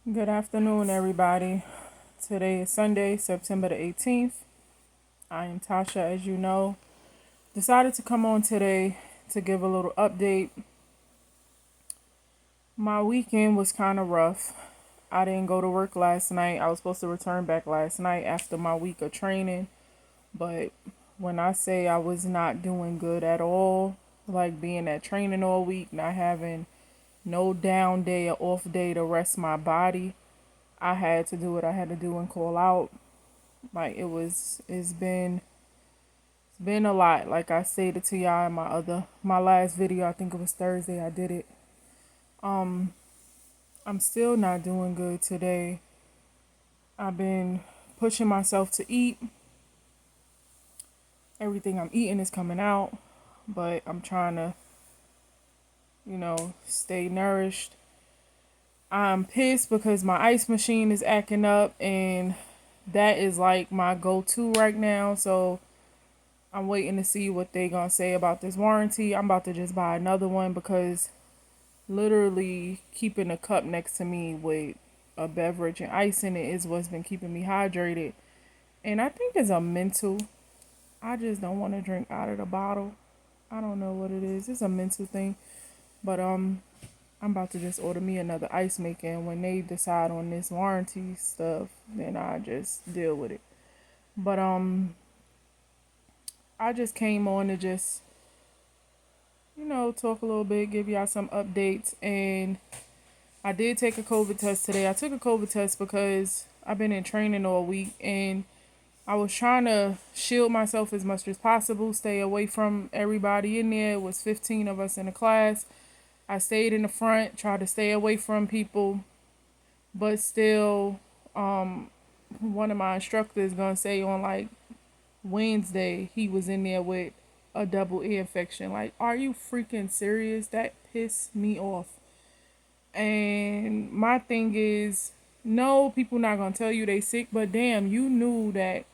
Good afternoon, everybody. Today is Sunday, September the 18th. I am Tasha, as you know. Decided to come on today to give a little update. My weekend was kind of rough. I didn't go to work last night. I was supposed to return back last night after my week of training. But when I say I was not doing good at all, like being at training all week, not having no down day or off day to rest my body, I had to do what I had to do and call out. Like it's been a lot. Like I stated to y'all in my last video, I think it was Thursday I did it. I'm still not doing good today. I've been pushing myself to eat. Everything I'm eating is coming out, but I'm trying to, stay nourished. I'm pissed because my ice machine is acting up and that is like my go-to right now. So I'm waiting to see what they gonna say about this warranty. I'm about to just buy another one because literally keeping a cup next to me with a beverage and ice in it is what's been keeping me hydrated. And I think it's a mental. I just don't want to drink out of the bottle. I don't know what it is. It's a mental thing. But I'm about to just order me another ice maker, and when they decide on this warranty stuff, then I just deal with it. But I just came on to just talk a little bit, give y'all some updates. And I did take a COVID test today. I took a COVID test because I've been in training all week and I was trying to shield myself as much as possible, stay away from everybody in there. It was 15 of us in the class. I stayed in the front, tried to stay away from people, but still, one of my instructors gonna say on like Wednesday he was in there with a double ear infection. Like, are you freaking serious? That pissed me off. And my thing is, no, people not gonna tell you they sick, but damn, you knew that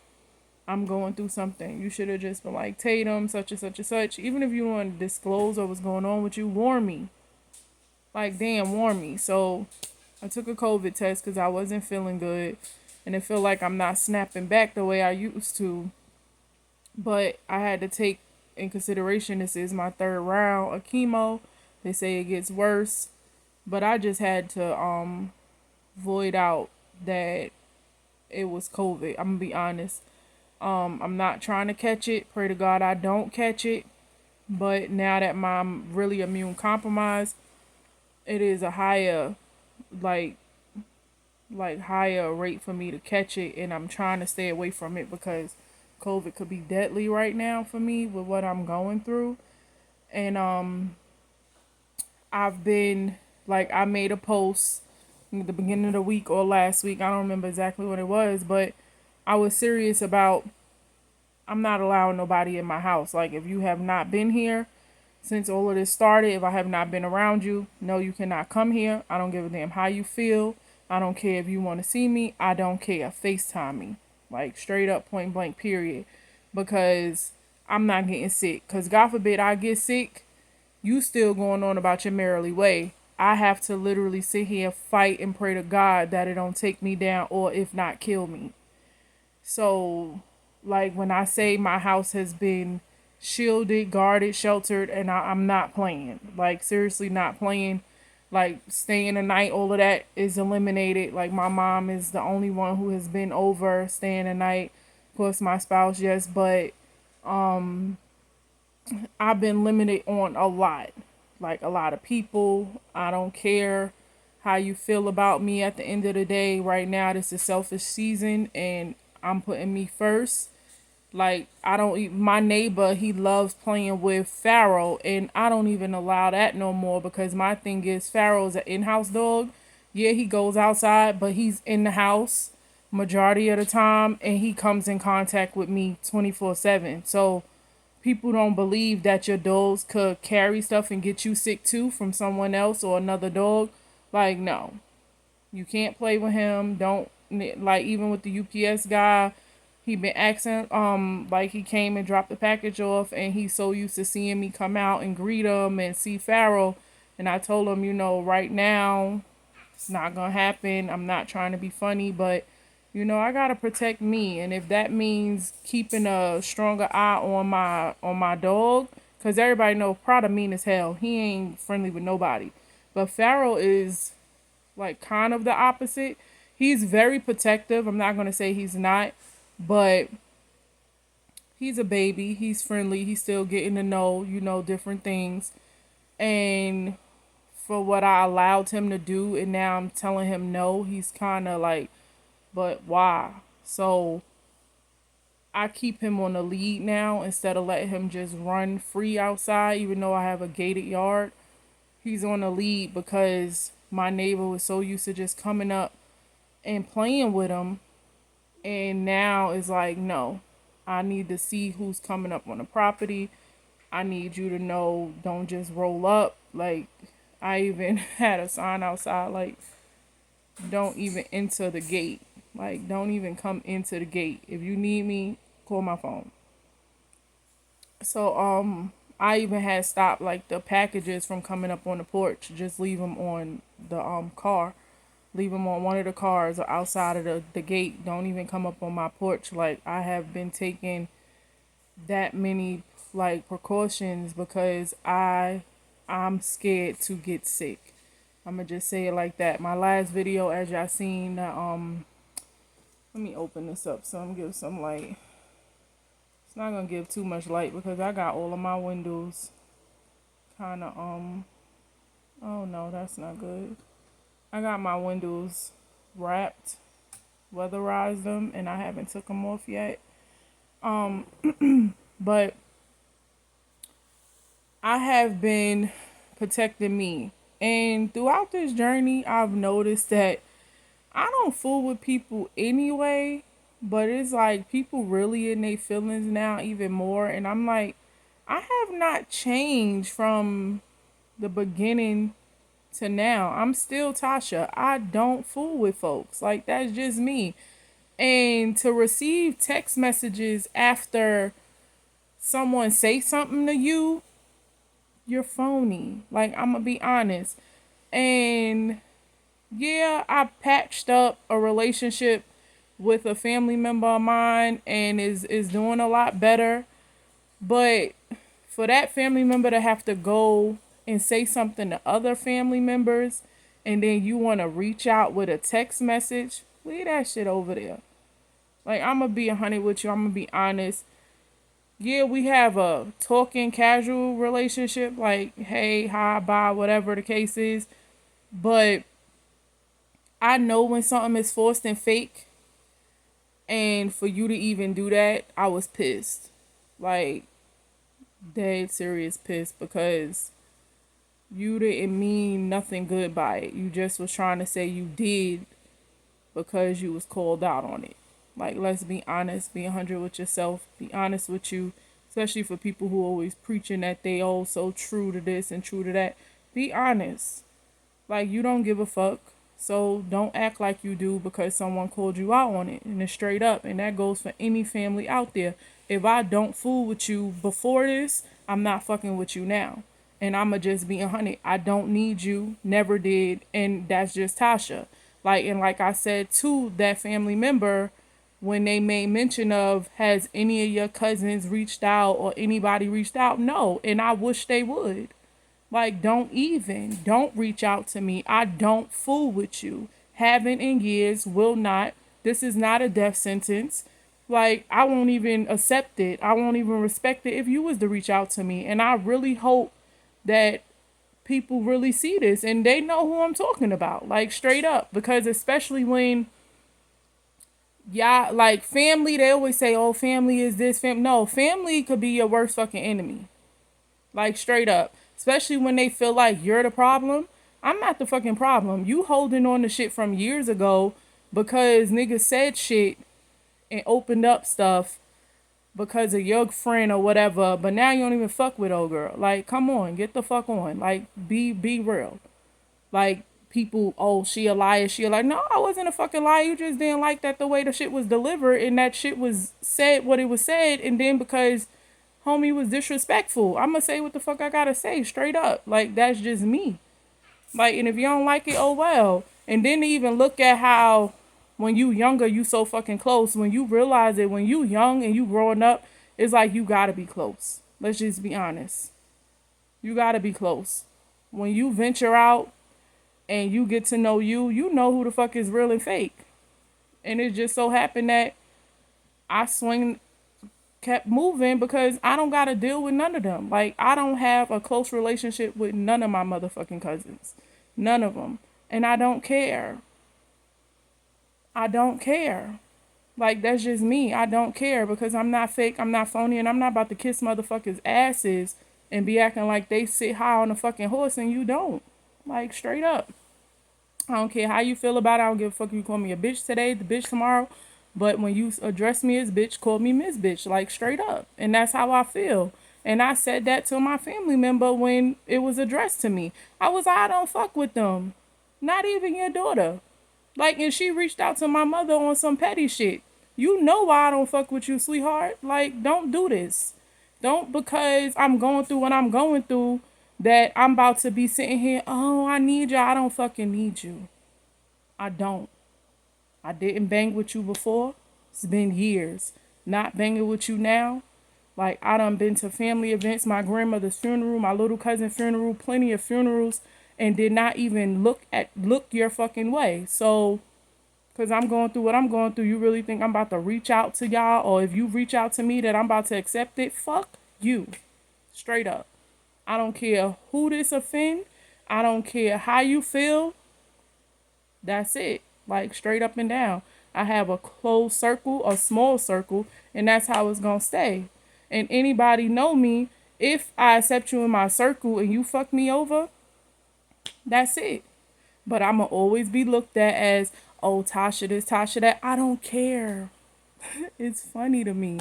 I'm going through something. You should have just been like, Tatum, such and such and such. Even if you don't want to disclose what was going on with you, warn me. Like, damn, warn me. So I took a COVID test because I wasn't feeling good. And it felt like I'm not snapping back the way I used to. But I had to take in consideration this is my third round of chemo. They say it gets worse. But I just had to void out that it was COVID. I'm gonna be honest. I'm not trying to catch it. Pray to God I don't catch it. But now that I'm really immune compromised, it is a higher like higher rate for me to catch it, and I'm trying to stay away from it because COVID could be deadly right now for me with what I'm going through. And I've been like, I made a post at the beginning of the week or last week. I don't remember exactly what it was, but I was serious about I'm not allowing nobody in my house. Like, if you have not been here since all of this started, if I have not been around you, no, you cannot come here. I don't give a damn how you feel. I don't care if you want to see me. I don't care. FaceTime me. Like, straight up, point blank, period. Because I'm not getting sick. Because God forbid I get sick, you still going on about your merrily way. I have to literally sit here, fight, and pray to God that it don't take me down or if not kill me. So, like, when I say my house has been shielded, guarded, sheltered, and I'm not playing. Like, seriously, not playing. Like, staying the night, all of that is eliminated. Like, my mom is the only one who has been over staying the night. Of course, my spouse, yes, but I've been limited on a lot. Like, a lot of people. I don't care how you feel about me at the end of the day. Right now, this is selfish season, and I'm putting me first. Like, I don't even, my neighbor, he loves playing with Pharaoh, and I don't even allow that no more because my thing is Pharaoh's an in-house dog. Yeah, he goes outside, but he's in the house majority of the time, and he comes in contact with me 24/7. So people don't believe that your dogs could carry stuff and get you sick too from someone else or another dog. Like, no, you can't play with him. Don't, like, even with the UPS guy, he been asking, like, he came and dropped the package off, and he's so used to seeing me come out and greet him and see Pharaoh. And I told him, right now It's not gonna happen. I'm not trying to be funny, but you know, I gotta protect me. And if that means keeping a stronger eye on my dog, cause everybody know Prada mean as hell. He ain't friendly with nobody. But Pharaoh is like kind of the opposite. He's very protective. I'm not gonna say he's not, but he's a baby. He's friendly. He's still getting to know, you know, different things. And for what I allowed him to do, and now I'm telling him no, he's kind of like, but why? So I keep him on the lead now instead of letting him just run free outside, even though I have a gated yard. He's on the lead because my neighbor was so used to just coming up and playing with him. And now it's like, no, I need to see who's coming up on the property. I need you to know, don't just roll up. Like, I even had a sign outside, like, don't even enter the gate. Like, don't even come into the gate. If you need me, call my phone. So, I even had stopped, like, the packages from coming up on the porch. Just leave them on the, car. Leave them on one of the cars or outside of the gate. Don't even come up on my porch. Like, I have been taking that many, like, precautions because I'm scared to get sick. I'm gonna just say it like that. My last video, as y'all seen, let me open this up so I'm give some light. It's not gonna give too much light because I got all of my windows kind of oh no, that's not good. I got my windows wrapped, weatherized them, and I haven't took them off yet. But I have been protecting me. And throughout this journey, I've noticed that I don't fool with people anyway, but it's like people really in their feelings now even more. And I'm like, I have not changed from the beginning to now. I'm still Tasha. I don't fool with folks. Like, that's just me. And to receive text messages after someone say something to you, you're phony. Like, I'm gonna be honest. And yeah, I patched up a relationship with a family member of mine and is doing a lot better. But for that family member to have to go and say something to other family members and then you want to reach out with a text message, leave that shit over there. Like, I'm gonna be 100 with you. I'm gonna be honest. Yeah, we have a talking casual relationship, like hey, hi, bye, whatever the case is. But I know when something is forced and fake, and for you to even do that, I was pissed. Like, dead serious pissed because you didn't mean nothing good by it. You just was trying to say you did because you was called out on it. Like, let's be honest, be 100 with yourself, be honest with you, especially for people who always preaching that they all so true to this and true to that. Be honest. Like, you don't give a fuck. So don't act like you do because someone called you out on it. And it's straight up. And that goes for any family out there. If I don't fool with you before this, I'm not fucking with you now. And I'ma just be 100. I don't need you. Never did. And that's just Tasha. Like, and like I said to that family member, when they made mention of, has any of your cousins reached out or anybody reached out? No. And I wish they would. Like, don't reach out to me. I don't fool with you. Haven't in years, will not. This is not a death sentence. Like, I won't even accept it. I won't even respect it if you was to reach out to me. And I really hope that people really see this and they know who I'm talking about. Like, straight up. Because especially when, yeah, like family, they always say, oh, family is this, no, family could be your worst fucking enemy. Like, straight up. Especially when they feel like you're the problem. I'm not the fucking problem. You holding on to shit from years ago because niggas said shit and opened up stuff because of your friend or whatever. But now you don't even fuck with old girl. Like, come on, get the fuck on. Like, be real. Like, people, oh, she a liar. She a liar. No, I wasn't a fucking liar. You just didn't like that the way the shit was delivered and that shit was said what it was said. And then because homie was disrespectful, I'ma say what the fuck I gotta say straight up. Like, that's just me. Like, and if you don't like it, oh well. And then even look at how when you younger, you so fucking close. When you realize it, when you young and you growing up, it's like you gotta be close. Let's just be honest. You gotta be close. When you venture out and you get to know you, you know who the fuck is real and fake. And it just so happened that I kept moving because I don't gotta deal with none of them. Like, I don't have a close relationship with none of my motherfucking cousins. None of them. And I don't care. I don't care. Like, that's just me. I don't care because I'm not fake, I'm not phony, and I'm not about to kiss motherfuckers' asses and be acting like they sit high on a fucking horse and you don't. Like, straight up. I don't care how you feel about it. I don't give a fuck if you call me a bitch today, the bitch tomorrow. But when you address me as bitch, call me Miss Bitch. Like, straight up. And that's how I feel. And I said that to my family member when it was addressed to me. I don't fuck with them. Not even your daughter. Like, and she reached out to my mother on some petty shit. You know why I don't fuck with you, sweetheart. Like, don't do this. Don't, because I'm going through what I'm going through, that I'm about to be sitting here, oh, I need you. I don't fucking need you. I don't. I didn't bang with you before. It's been years. Not banging with you now. Like, I done been to family events, my grandmother's funeral, my little cousin's funeral, plenty of funerals, and did not even look your fucking way. So, because I'm going through what I'm going through, you really think I'm about to reach out to y'all? Or if you reach out to me that I'm about to accept it, fuck you. Straight up. I don't care who this offend. I don't care how you feel. That's it. Like, straight up and down. I have a closed circle, a small circle, and that's how it's gonna stay. And anybody know me, if I accept you in my circle and you fuck me over, that's it. But I'ma always be looked at as, oh, Tasha this, Tasha that. I don't care. It's funny to me.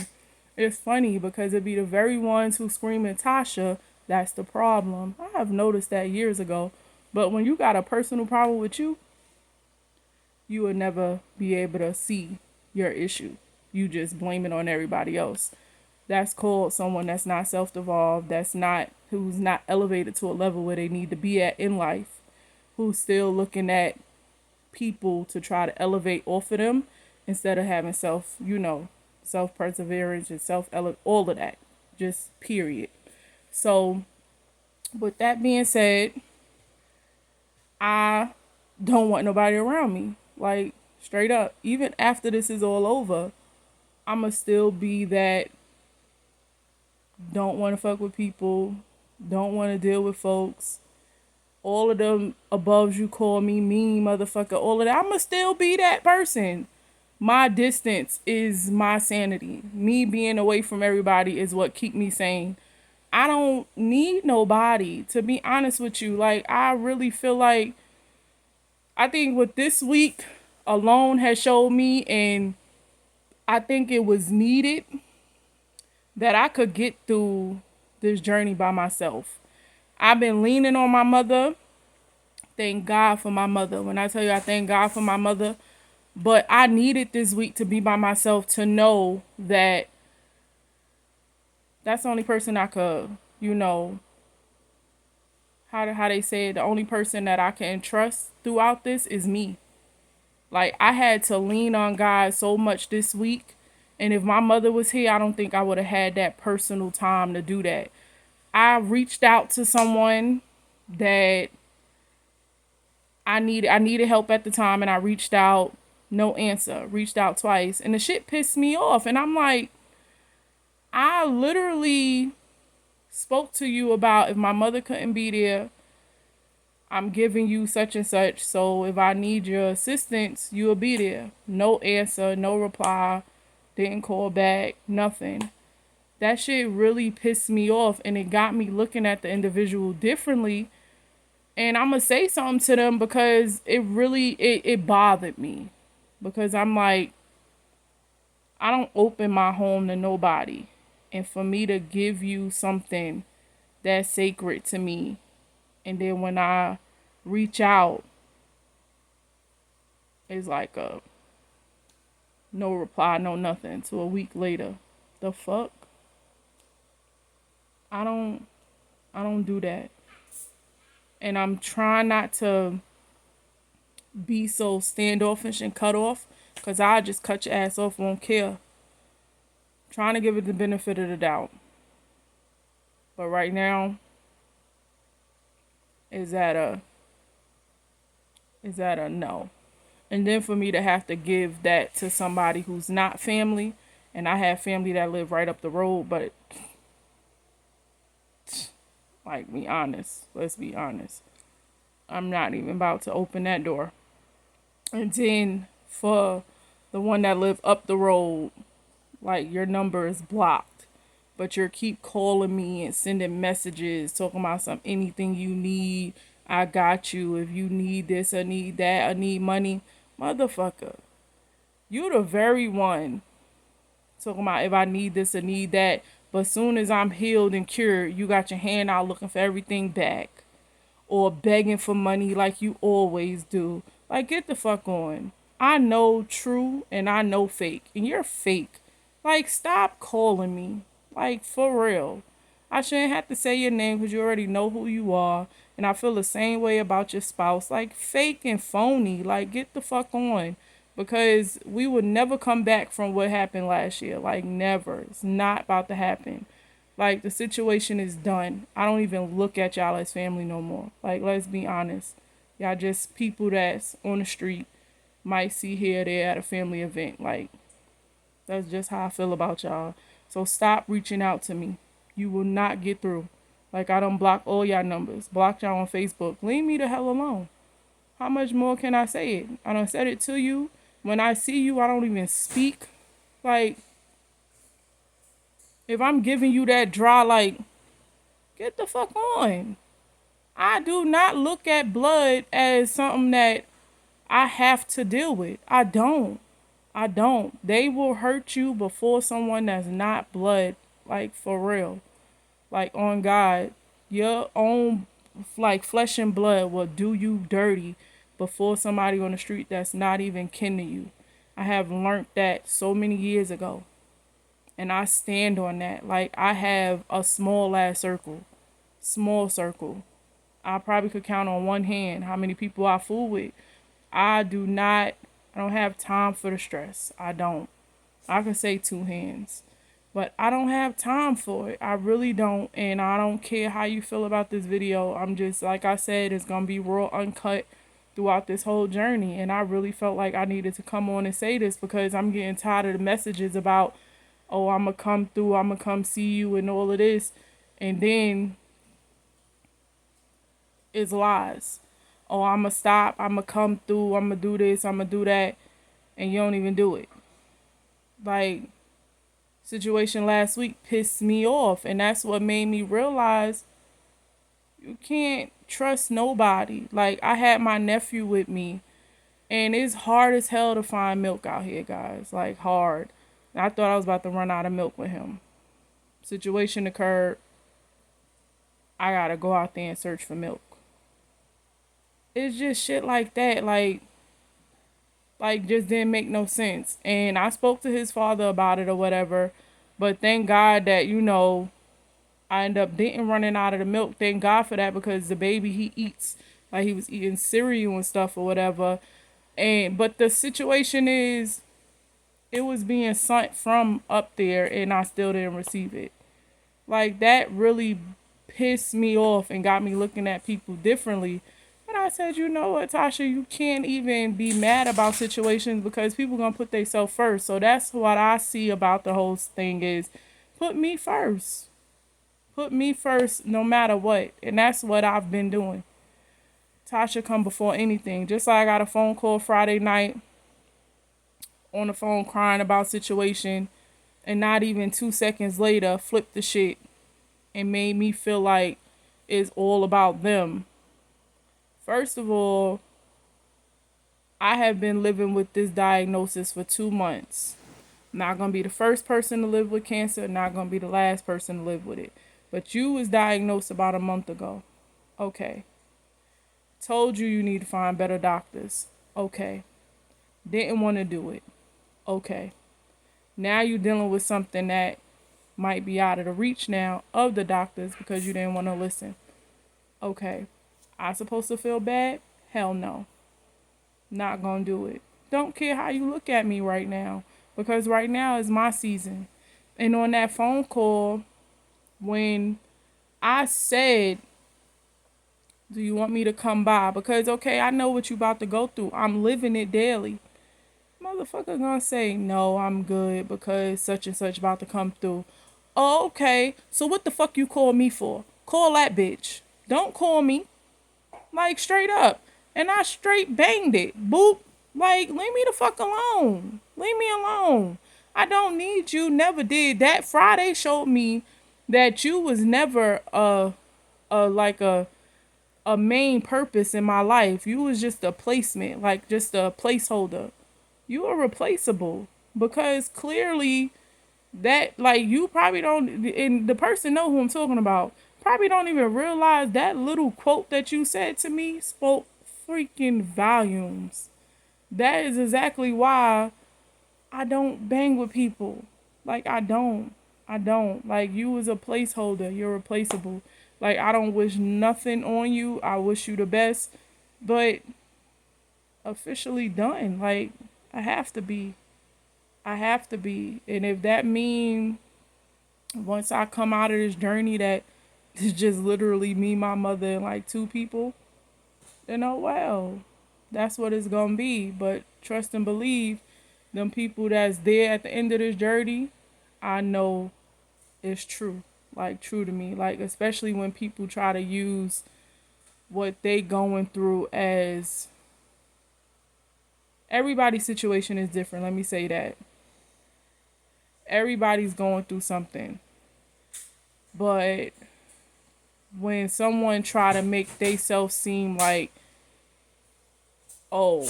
It's funny because it be the very ones who scream at Tasha, that's the problem. I have noticed that years ago. But when you got a personal problem with you, you would never be able to see your issue. You just blame it on everybody else. That's called someone that's not self-evolved, who's not elevated to a level where they need to be at in life, who's still looking at people to try to elevate off of them instead of having self-perseverance and all of that. Just period. So, with that being said, I don't want nobody around me. Like, straight up. Even after this is all over, I'ma still be that don't want to fuck with people, don't want to deal with folks. All of them above you call me mean motherfucker, all of that. I'ma still be that person. My distance is my sanity. Me being away from everybody is what keep me sane. I don't need nobody, to be honest with you. Like, I really feel like, I think what this week alone has showed me, and I think it was needed, that I could get through this journey by myself. I've been leaning on my mother. Thank God for my mother. When I tell you I thank God for my mother, but I needed this week to be by myself, to know that that's the only person I could, how they say it, the only person that I can trust throughout this is me. Like, I had to lean on God so much this week. And if my mother was here, I don't think I would have had that personal time to do that. I reached out to someone that I needed help at the time, and I reached out, no answer. Reached out twice, and the shit pissed me off. And I'm like, I literally spoke to you about, if my mother couldn't be there, I'm giving you such and such. So if I need your assistance, you'll be there. No answer, no reply, didn't call back, nothing. That shit really pissed me off, and it got me looking at the individual differently. And I'm gonna say something to them because it bothered me. Because I'm like, I don't open my home to nobody. And for me to give you something that's sacred to me, and then when I reach out, it's like a no reply, no nothing, to a week later. The fuck? I don't do that. And I'm trying not to be so standoffish and cut off, because I just cut your ass off, won't care. Trying to give it the benefit of the doubt. But right now, is that a no? And then for me to have to give that to somebody who's not family, and I have family that live right up the road, but like, be honest. Let's be honest. I'm not even about to open that door. And then for the one that live up the road, like, your number is blocked, but you keep calling me and sending messages talking about anything you need. I got you. If you need this or need that or need money, motherfucker, you the very one talking about if I need this or need that. But soon as I'm healed and cured, you got your hand out looking for everything back, or begging for money like you always do. Like, get the fuck on. I know true and I know fake, and you're fake. Like, stop calling me. Like, for real. I shouldn't have to say your name because you already know who you are. And I feel the same way about your spouse. Like, fake and phony. Like, get the fuck on. Because we would never come back from what happened last year. Like, never. It's not about to happen. Like, the situation is done. I don't even look at y'all as family no more. Like, let's be honest. Y'all just people that's on the street, might see here or there at a family event. Like, that's just how I feel about y'all. So stop reaching out to me. You will not get through. Like, I don't block all y'all numbers. Block y'all on Facebook. Leave me the hell alone. How much more can I say it? I done said it to you. When I see you, I don't even speak. Like, if I'm giving you that dry, like, get the fuck on. I do not look at blood as something that I have to deal with. I don't. I don't. They will hurt you before someone that's not blood. Like, for real. Like, on God. Your own, like, flesh and blood will do you dirty before somebody on the street that's not even kin to you. I have learned that so many years ago. And I stand on that. Like, I have a small ass circle. Small circle. I probably could count on one hand how many people I fool with. I don't have time for the stress. I don't. I could say two hands. But I don't have time for it. I really don't. And I don't care how you feel about this video. I'm just, like I said, it's going to be raw, uncut throughout this whole journey. And I really felt like I needed to come on and say this because I'm getting tired of the messages about, oh, I'm going to come through, I'm going to come see you and all of this. And then it's lies. Oh, I'm going to stop, I'm going to come through, I'm going to do this, I'm going to do that. And you don't even do it. Like, situation last week pissed me off. And that's what made me realize you can't trust nobody. Like, I had my nephew with me. And it's hard as hell to find milk out here, guys. Like, hard. And I thought I was about to run out of milk with him. Situation occurred. I gotta go out there and search for milk. It's just shit like that. Like, just didn't make no sense. And I spoke to his father about it or whatever. But thank God that, I ended up didn't running out of the milk. Thank God for that, because the baby, he eats, like, he was eating cereal and stuff or whatever. But the situation is, it was being sent from up there and I still didn't receive it. Like, that really pissed me off and got me looking at people differently. And I said, you know what, Tasha, you can't even be mad about situations because people gonna put themselves first. So that's what I see about the whole thing is, put me first. Put me first no matter what. And that's what I've been doing. Tasha come before anything. Just like I got a phone call Friday night, on the phone crying about situation, and not even 2 seconds later flipped the shit and made me feel like it's all about them. First of all, I have been living with this diagnosis for 2 months. Not gonna be the first person to live with cancer, not gonna be the last person to live with it. But you was diagnosed about a month ago. Okay. Told you need to find better doctors. Okay. Didn't want to do it. Okay. Now you're dealing with something that might be out of the reach now of the doctors because you didn't want to listen. Okay. I supposed to feel bad? Hell no. Not gonna do it. Don't care how you look at me right now, because right now is my season. And on that phone call, when I said, do you want me to come by? Because, okay, I know what you about to go through. I'm living it daily. Motherfucker gonna say, no, I'm good because such and such about to come through. Oh, okay. So what the fuck you call me for? Call that bitch. Don't call me. Like, straight up. And I straight banged it. Boop. Like, leave me the fuck alone. Leave me alone. I don't need you. Never did. That Friday showed me that you was never a main purpose in my life. You was just a placement, like just a placeholder. You are replaceable because clearly that, like, you probably don't, and the person know who I'm talking about, probably don't even realize that little quote that you said to me spoke freaking volumes. That is exactly why I don't bang with people. Like, I don't. Like, you was a placeholder. You're replaceable. Like, I don't wish nothing on you. I wish you the best. But officially done. Like, I have to be. I have to be. And if that mean once I come out of this journey that it's just literally me, my mother, and like two people, then oh well. That's what it's gonna be. But trust and believe, them people that's there at the end of this journey, I know it's true. Like, true to me. Like, especially when people try to use what they going through as, everybody's situation is different. Let me say that. Everybody's going through something. But when someone try to make theyself seem like, oh,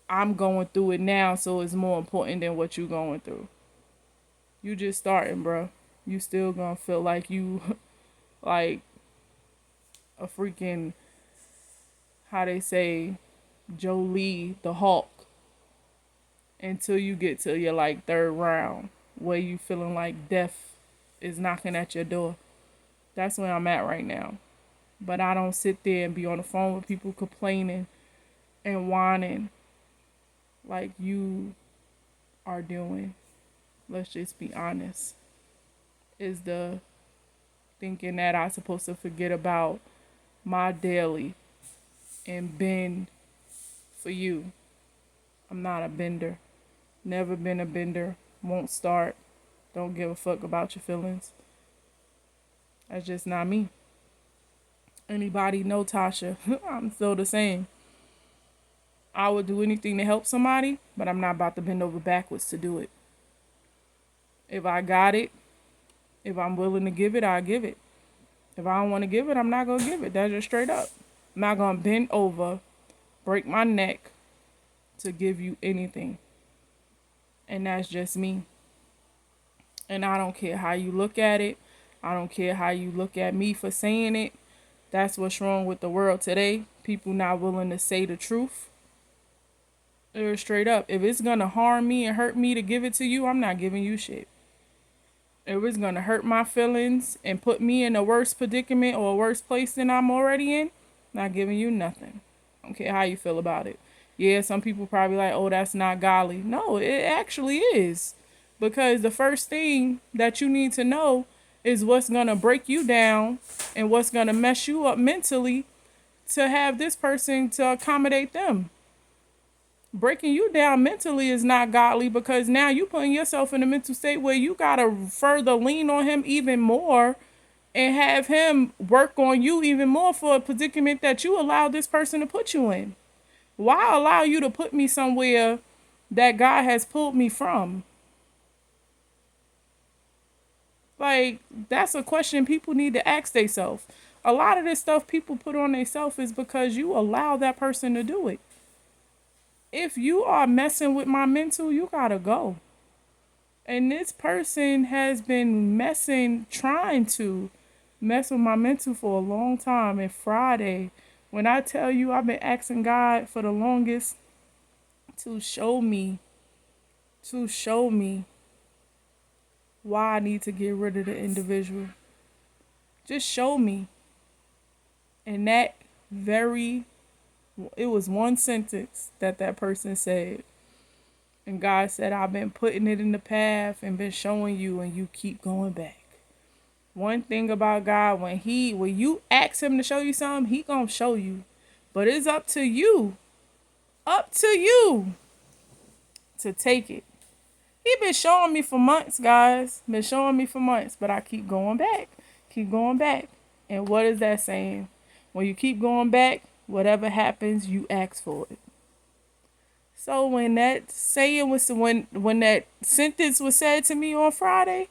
I'm going through it now, so it's more important than what you going through. You just starting, bro. You still gonna feel like you like a freaking, how they say, Jolie the Hulk, until you get to your like third round where you feeling like death is knocking at your door. That's where I'm at right now. But I don't sit there and be on the phone with people complaining and whining like you are doing. Let's just be honest. Is the thinking that I supposed to forget about my daily and bend for you. I'm not a bender. Never been a bender. Won't start. Don't give a fuck about your feelings. That's just not me. Anybody know Tasha? I'm still the same. I would do anything to help somebody, but I'm not about to bend over backwards to do it. If I got it, if I'm willing to give it, I'll give it. If I don't want to give it, I'm not going to give it. That's just straight up. I'm not going to bend over, break my neck to give you anything. And that's just me. And I don't care how you look at it. I don't care how you look at me for saying it. That's what's wrong with the world today. People not willing to say the truth. Or straight up. If it's going to harm me and hurt me to give it to you, I'm not giving you shit. If it's going to hurt my feelings and put me in a worse predicament or a worse place than I'm already in, not giving you nothing. I don't care how you feel about it. Yeah, some people probably like, oh, that's not godly. No, it actually is. Because the first thing that you need to know is what's going to break you down and what's going to mess you up mentally to have this person to accommodate them. Breaking you down mentally is not godly because now you putting yourself in a mental state where you got to further lean on him even more and have him work on you even more for a predicament that you allowed this person to put you in. Why allow you to put me somewhere that God has pulled me from? Like, that's a question people need to ask themselves. A lot of this stuff people put on themselves is because you allow that person to do it. If you are messing with my mental, you gotta go. And this person has been trying to mess with my mental for a long time. And Friday, when I tell you I've been asking God for the longest to show me why I need to get rid of the individual. Just show me. And that very It was one sentence that that person said. And God said, I've been putting it in the path and been showing you, and you keep going back. One thing about God, when you ask him to show you something, he gonna show you. But it's up to you. Up to you to take it. He been showing me for months, guys. Been showing me for months, but I keep going back. Keep going back. And what is that saying? When you keep going back, whatever happens, you ask for it. So when that saying was when that sentence was said to me on Friday,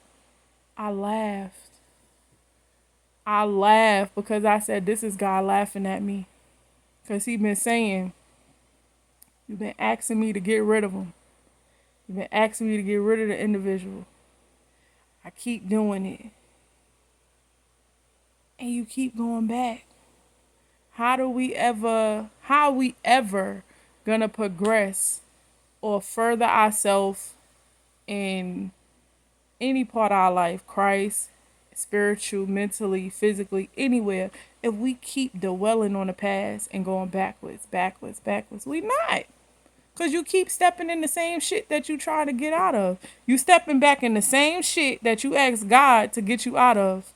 I laughed. I laughed because I said, this is God laughing at me. Because he been saying, you've been asking me to get rid of him. You've been asking me to get rid of the individual. I keep doing it. And you keep going back. How are we ever gonna progress or further ourselves in any part of our life, Christ, spiritual, mentally, physically, anywhere, if we keep dwelling on the past and going backwards? We not. Because you keep stepping in the same shit that you try to get out of. You stepping back in the same shit that you asked God to get you out of.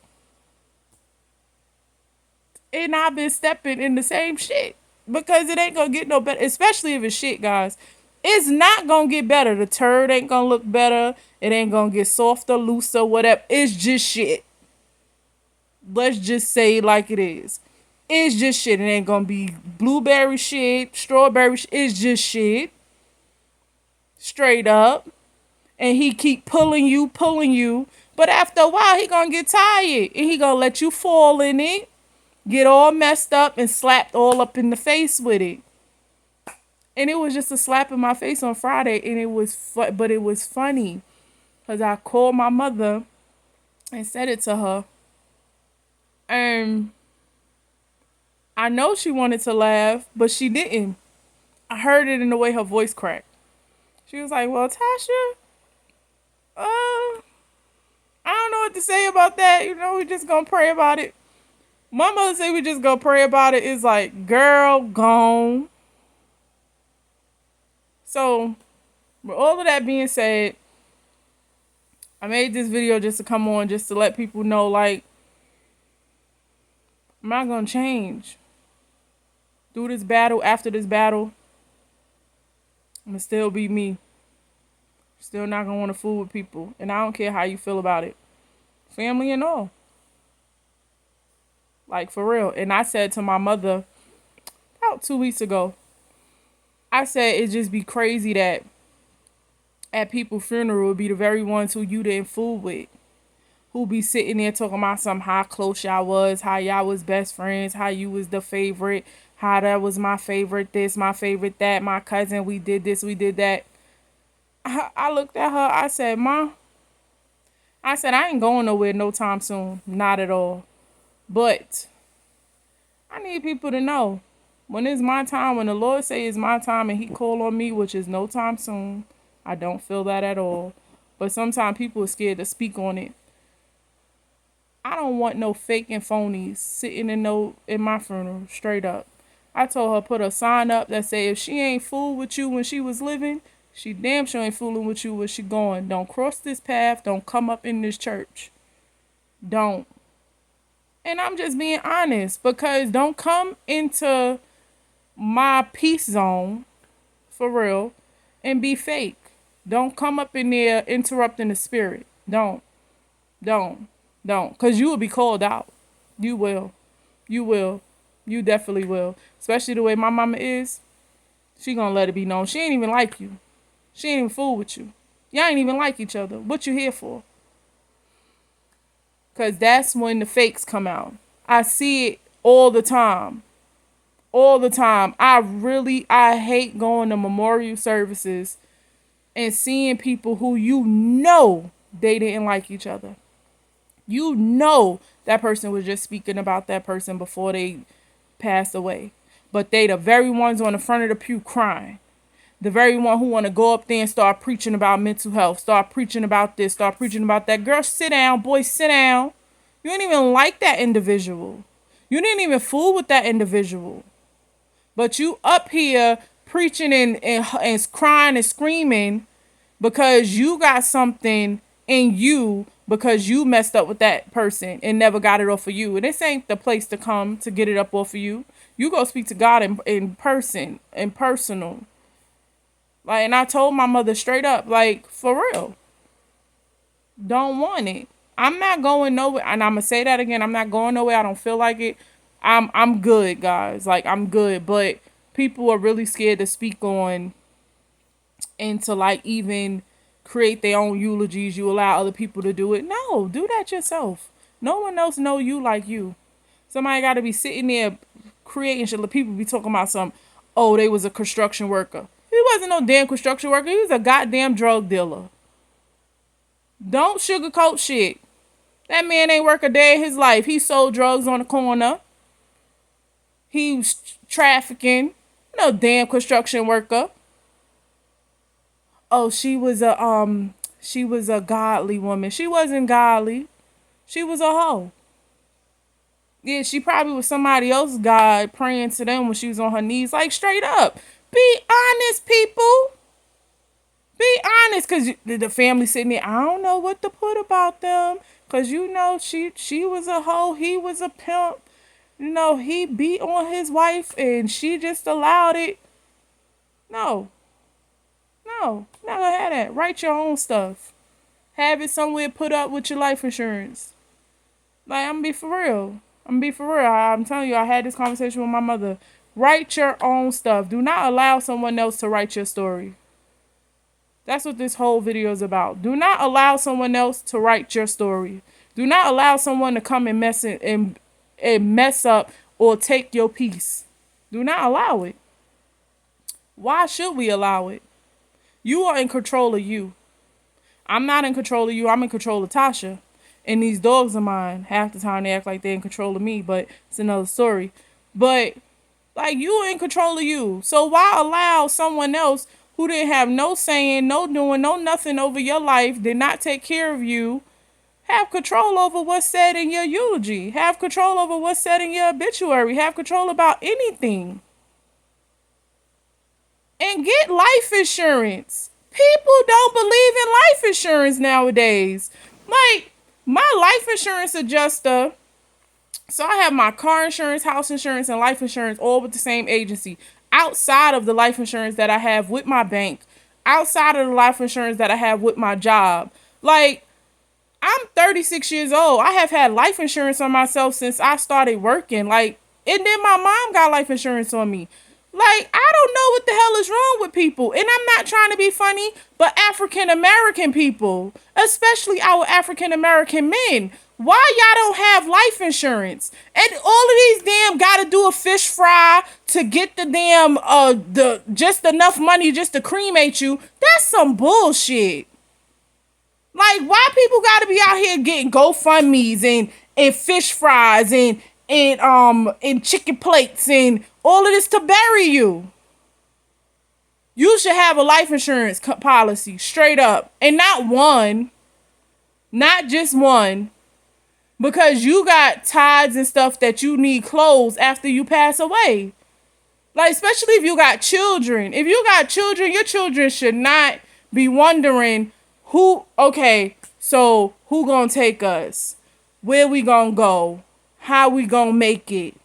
And I've been stepping in the same shit. Because it ain't going to get no better. Especially if it's shit, guys. It's not going to get better. The turd ain't going to look better. It ain't going to get softer, looser, whatever. It's just shit. Let's just say it like it is. It's just shit. It ain't going to be blueberry shit, strawberry shit. It's just shit. Straight up. And he keep pulling you. But after a while, he going to get tired. And he going to let you fall in it. Get all messed up and slapped all up in the face with it. And it was just a slap in my face on Friday. And it was but it was funny. Because I called my mother and said it to her. And I know she wanted to laugh, but she didn't. I heard it in the way her voice cracked. She was like, well, Tasha, I don't know what to say about that. You know, we just gonna pray about it. My mother said we just gonna pray about it. It's like, girl, gone. So, with all of that being said, I made this video just to come on, just to let people know, like, I'm not gonna change. Through this battle, after this battle, I'm gonna still be me. Still not gonna want to fool with people. And I don't care how you feel about it. Family and all. Like, for real. And I said to my mother about 2 weeks ago, I said it'd just be crazy that at people's funeral would be the very ones who you didn't fool with. Who be sitting there talking about how close y'all was, how y'all was best friends, how you was the favorite, how that was my favorite this, my favorite that, my cousin, we did this, we did that. I looked at her, I said, Ma, I said, I ain't going nowhere no time soon. Not at all. But I need people to know when it's my time, when the Lord say it's my time and he call on me, which is no time soon, I don't feel that at all. But sometimes people are scared to speak on it. I don't want no fake and phonies sitting in my funeral, straight up. I told her put a sign up that say if she ain't fooled with you when she was living, she damn sure ain't fooling with you when she going. Don't cross this path. Don't come up in this church. Don't. And I'm just being honest, because don't come into my peace zone, for real, and be fake. Don't come up in there interrupting the spirit. Don't. Because you will be called out. You will. You definitely will. Especially the way my mama is. She gonna let it be known. She ain't even like you. She ain't even fool with you. Y'all ain't even like each other. What you here for? Because that's when the fakes come out. I see it all the time. All the time. I hate going to memorial services and seeing people who you know they didn't like each other. You know that person was just speaking about that person before they passed away. But they the very ones on the front of the pew crying. The very one who want to go up there and start preaching about mental health. Start preaching about this. Start preaching about that. Girl, sit down. Boy, sit down. You didn't even like that individual. You didn't even fool with that individual. But you up here preaching and crying and screaming because you got something in you because you messed up with that person and never got it off of you. And this ain't the place to come to get it up off of you. You go speak to God in person, in personal. Like, and I told my mother straight up, like, for real, don't want it. I'm not going nowhere. And I'm going to say that again. I'm not going nowhere. I don't feel like it. I'm good, guys. Like, I'm good. But people are really scared to speak on and to, like, even create their own eulogies. You allow other people to do it. No, do that yourself. No one else know you like you. Somebody got to be sitting there creating shit. People be talking about oh, they was a construction worker. He wasn't no damn construction worker. He was a goddamn drug dealer. Don't sugarcoat shit. That man ain't work a day in his life. He sold drugs on the corner. He was trafficking. No damn construction worker. Oh, she was a godly woman. She wasn't godly. She was a hoe. Yeah, she probably was somebody else's God praying to them when she was on her knees. Like, straight up. Be honest, people. Be honest, because the family sitting there, I don't know what to put about them. Because, you know, she was a hoe. He was a pimp. You know, he beat on his wife and she just allowed it. No. No. Not going to have that. Write your own stuff. Have it somewhere put up with your life insurance. Like, I'm going to be for real. I'm telling you, I had this conversation with my mother. Write your own stuff. Do not allow someone else to write your story. That's what this whole video is about. Do not allow someone else to write your story. Do not allow someone to come and mess up or take your peace. Do not allow it. Why should we allow it? You are in control of you. I'm not in control of you. I'm in control of Tasha. And these dogs of mine, half the time they act like they're in control of me, but it's another story. But, like, you are in control of you. So why allow someone else who didn't have no saying, no doing, no nothing over your life, did not take care of you, have control over what's said in your eulogy, have control over what's said in your obituary, have control about anything? And get life insurance. People don't believe in life insurance nowadays. Like, my life insurance adjuster, so I have my car insurance, house insurance, and life insurance all with the same agency. Outside of the life insurance that I have with my bank, outside of the life insurance that I have with my job. Like, I'm 36 years old. I have had life insurance on myself since I started working. Like, and then my mom got life insurance on me. Like, I don't know what the hell is wrong with people. And I'm not trying to be funny, but African American people, especially our African American men, why y'all don't have life insurance? And all of these damn gotta do a fish fry to get the damn just enough money just to cremate you. That's some bullshit. Like, why people gotta be out here getting GoFundMe's and fish fries and chicken plates and all of this to bury you? You should have a life insurance policy, straight up. And not one. Not just one. Because you got tithes and stuff that you need closed after you pass away. Like, especially if you got children. If you got children, your children should not be wondering who gonna take us? Where we gonna go? How we gonna make it?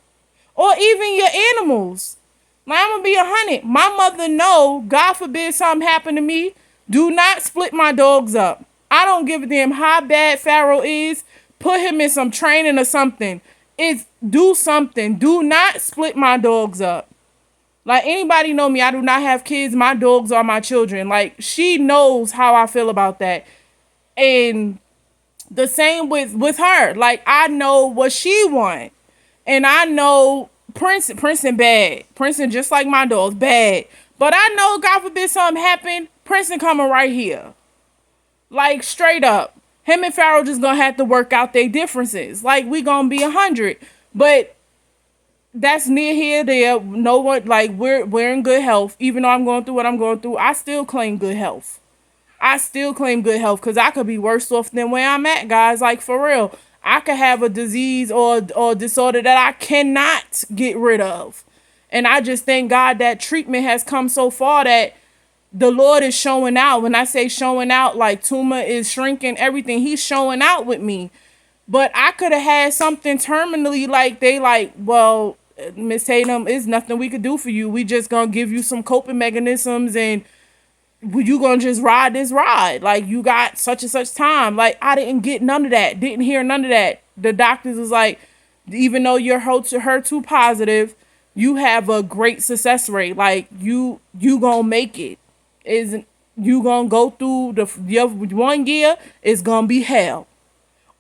Or even your animals. Like, I'm gonna be 100. My mother know, God forbid something happen to me, do not split my dogs up. I don't give a damn how bad Pharaoh is. Put him in some training or something. Do something. Do not split my dogs up. Like, anybody know me, I do not have kids. My dogs are my children. Like, she knows how I feel about that. And the same with her. Like, I know what she want. And I know Princeton bad. Princeton, just like my dogs, bad. But I know, God forbid something happen, Princeton coming right here. Like, straight up. Him and Pharaoh just gonna have to work out their differences. Like, we gonna be 100. But that's near here, there. No one, like, we're in good health. Even though I'm going through what I'm going through, I still claim good health. Because I could be worse off than where I'm at, guys. Like, for real. I could have a disease or disorder that I cannot get rid of. And I just thank God that treatment has come so far that the Lord is showing out. When I say showing out, like tumor is shrinking, everything, he's showing out with me. But I could have had something terminally, like they like, well, Miss Tatum, is nothing we could do for you. We just gonna give you some coping mechanisms and you gonna just ride this ride. Like you got such and such time. Like I didn't get none of that. Didn't hear none of that. The doctors was like, even though you're HER2 positive, you have a great success rate. Like you gonna make it. Is you gonna go through your 1 year is gonna be hell.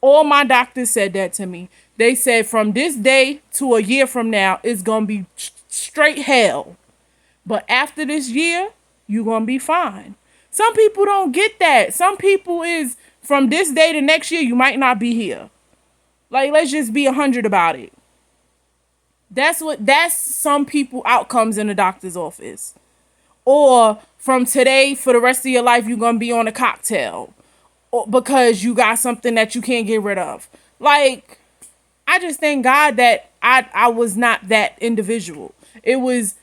All my doctors said that to me. They said from this day to a year from now, it's gonna be straight hell. But after this year, you're gonna be fine. Some people don't get that. Some people is from this day to next year, you might not be here. Like, let's just be 100 about it. That's some people outcomes in the doctor's office. Or from today for the rest of your life, you're gonna be on a cocktail. Or because you got something that you can't get rid of. Like, I just thank God that I was not that individual. It was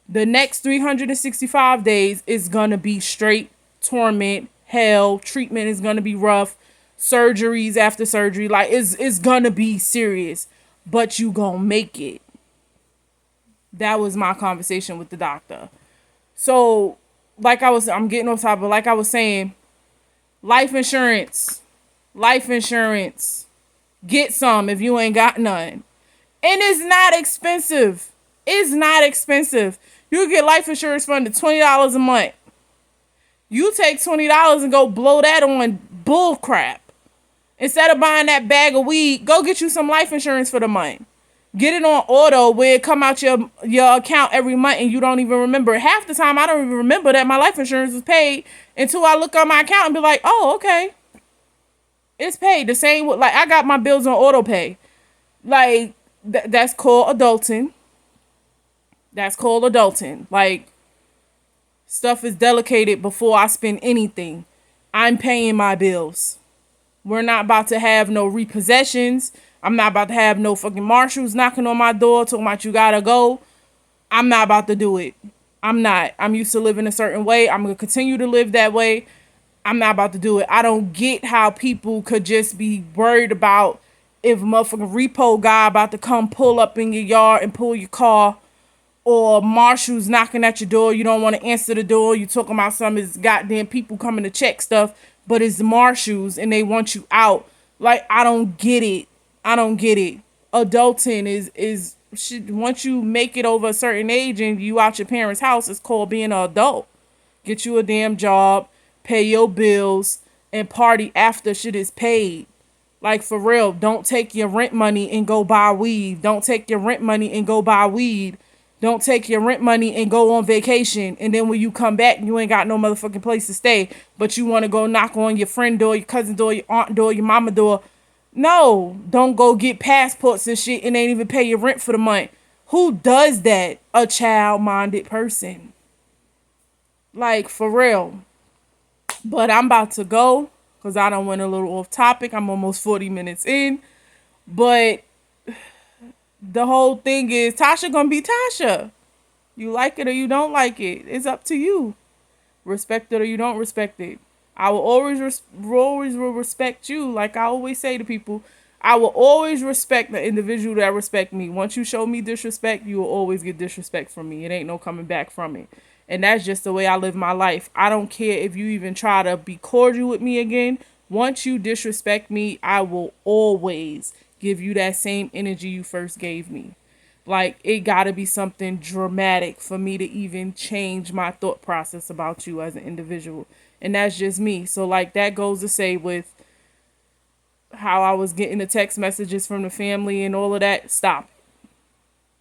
the next 365 days is gonna be straight torment, hell, treatment is gonna be rough, surgeries after surgery, like it's gonna be serious, but you gonna make it. That was my conversation with the doctor. So, I'm getting off topic, but like I was saying, life insurance, get some if you ain't got none. And it's not expensive. It's not expensive. You get life insurance for under $20 a month. You take $20 and go blow that on bull crap. Instead of buying that bag of weed, go get you some life insurance for the month. Get it on auto where it come out your account every month and you don't even remember. Half the time I don't even remember that my life insurance was paid until I look on my account and be like, oh, okay. It's paid. The same with, like, I got my bills on auto pay. Like, that's called adulting. That's called adulting. Like, stuff is delegated before I spend anything. I'm paying my bills. We're not about to have no repossessions. I'm not about to have no fucking marshals knocking on my door talking about you gotta go. I'm not about to do it. I'm not. I'm used to living a certain way. I'm going to continue to live that way. I'm not about to do it. I don't get how people could just be worried about if a motherfucking repo guy about to come pull up in your yard and pull your car, or marshals knocking at your door. You don't want to answer the door. You talking about some of this goddamn people coming to check stuff, but it's the marshals and they want you out. Like, I don't get it. I don't get it. Adulting is once you make it over a certain age and you out your parents' house, it's called being an adult. Get you a damn job, pay your bills, and party after shit is paid. Like, for real, don't take your rent money and go buy weed. Don't take your rent money and go buy weed. Don't take your rent money and go on vacation. And then when you come back, you ain't got no motherfucking place to stay. But you want to go knock on your friend door, your cousin door, your aunt door, your mama door. No, don't go get passports and shit and ain't even pay your rent for the month. Who does that? A child-minded person. Like, for real. But I'm about to go because I done went a little off topic. I'm almost 40 minutes in. But the whole thing is Tasha gonna be Tasha. You like it or you don't like it. It's up to you. Respect it or you don't respect it. I will always will respect you. Like I always say to people, I will always respect the individual that respect me. Once you show me disrespect, you will always get disrespect from me. It ain't no coming back from it. And that's just the way I live my life. I don't care if you even try to be cordial with me again. Once you disrespect me, I will always give you that same energy you first gave me. Like, it gotta be something dramatic for me to even change my thought process about you as an individual. And that's just me. So, like, that goes to say with how I was getting the text messages from the family and all of that. Stop.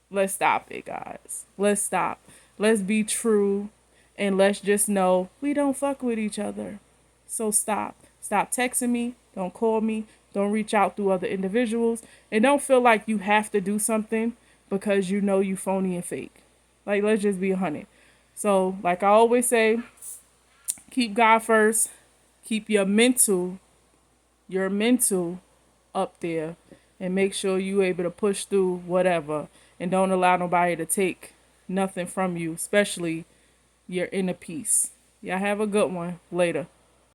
Let's stop it, guys. Let's stop. Let's be true. And let's just know we don't fuck with each other. So stop. Stop texting me. Don't call me. Don't reach out through other individuals. And don't feel like you have to do something because you know you phony and fake. Like, let's just be 100. So, like I always say, keep God first. Keep your mental up there. And make sure you're able to push through whatever. And don't allow nobody to take nothing from you, especially your inner peace. Y'all have a good one. Later.